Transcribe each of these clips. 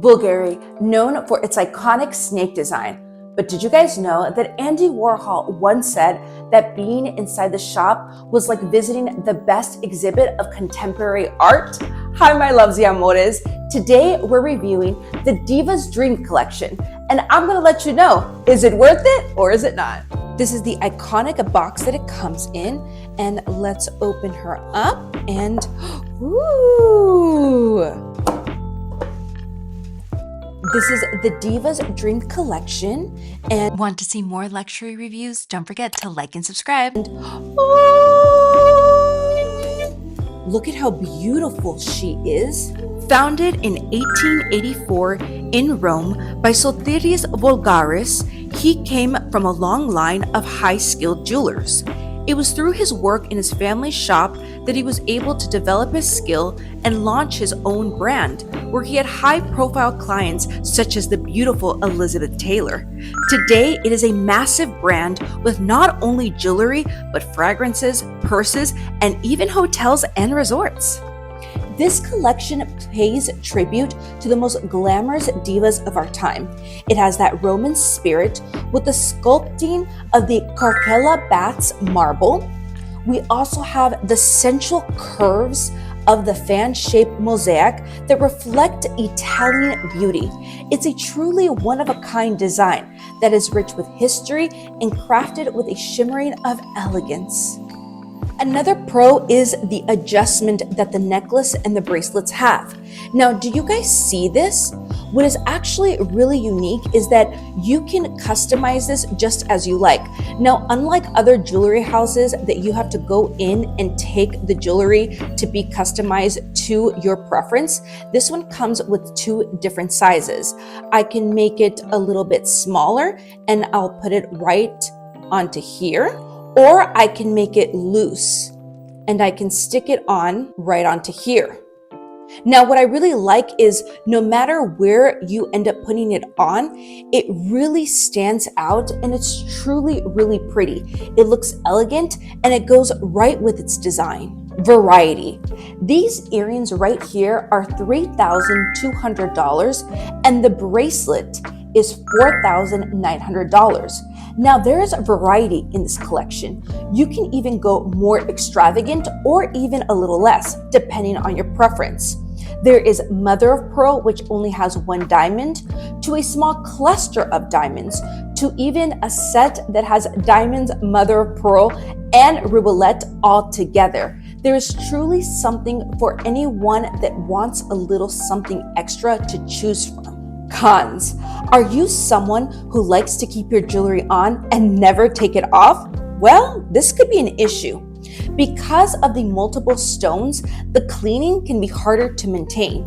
Bvlgari, known for its iconic snake design. But did you guys know that Andy Warhol once said that being inside the shop was like visiting the best exhibit of contemporary art? Hi, my loves y amores. Today, we're reviewing the Diva's Dream Collection, and I'm gonna let you know, is it worth it or is it not? This is the iconic box that it comes in, and let's open her up and, ooh! This is the Diva's Dream Collection, and want to see more luxury reviews? Don't forget to like and subscribe. Look at how beautiful she is. Founded in 1884 in Rome by Sotiris Bvlgaris, he came from a long line of high-skilled jewelers. It was through his work in his family's shop that he was able to develop his skill and launch his own brand, where he had high-profile clients such as the beautiful Elizabeth Taylor. Today, it is a massive brand with not only jewelry, but fragrances, purses, and even hotels and resorts. This collection pays tribute to the most glamorous divas of our time. It has that Roman spirit with the sculpting of the Caracalla Baths marble. We also have the sensual curves of the fan-shaped mosaic that reflect Italian beauty. It's a truly one-of-a-kind design that is rich with history and crafted with a shimmering of elegance. Another pro is the adjustment that the necklace and the bracelets have. Now, do you guys see this? What is actually really unique is that you can customize this just as you like. Now, unlike other jewelry houses that you have to go in and take the jewelry to be customized to your preference, this one comes with two different sizes. I can make it a little bit smaller and I'll put it right onto here. Or I can make it loose and I can stick it on right onto here. Now, what I really like is no matter where you end up putting it on, it really stands out and it's truly really pretty. It looks elegant and it goes right with its design. Variety. These earrings right here are $3,200 and the bracelet is $4,900. Now there's variety in this collection. You can even go more extravagant or even a little less, depending on your preference. There is mother of pearl, which only has one diamond, to a small cluster of diamonds, to even a set that has diamonds, mother of pearl, and rubellette all together. There is truly something for anyone that wants a little something extra to choose from. Cons. Are you someone who likes to keep your jewelry on and never take it off? Well, this could be an issue. Because of the multiple stones, the cleaning can be harder to maintain.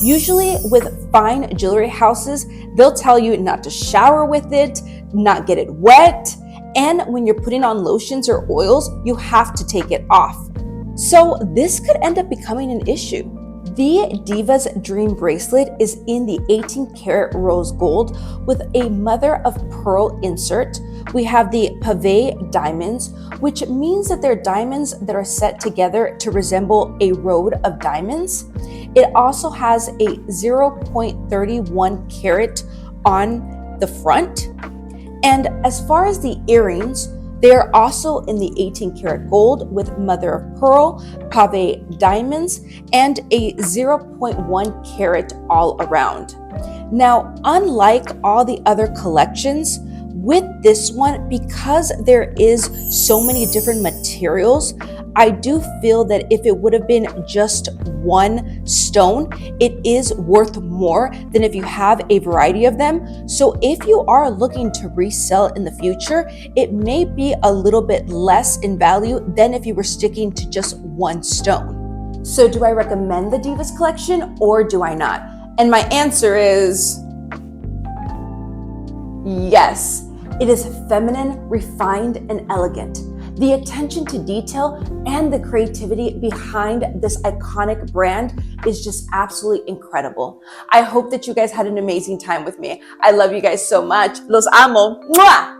Usually with fine jewelry houses, they'll tell you not to shower with it, not get it wet, and when you're putting on lotions or oils, you have to take it off. So this could end up becoming an issue. The Diva's Dream Bracelet is in the 18-karat rose gold with a mother of pearl insert. We have the pavé diamonds, which means that they're diamonds that are set together to resemble a road of diamonds. It also has a 0.31 carat on the front. And as far as the earrings, they are also in the 18-karat gold with mother of pearl, pavé diamonds, and a 0.1 carat all around. Now, unlike all the other collections, with this one, because there is so many different materials, I do feel that if it would have been just one stone, it is worth more than if you have a variety of them. So if you are looking to resell in the future, it may be a little bit less in value than if you were sticking to just one stone. So do I recommend the Divas collection or do I not? And my answer is yes. It is feminine, refined, and elegant. The attention to detail and the creativity behind this iconic brand is just absolutely incredible. I hope that you guys had an amazing time with me. I love you guys so much. Los amo. Mwah!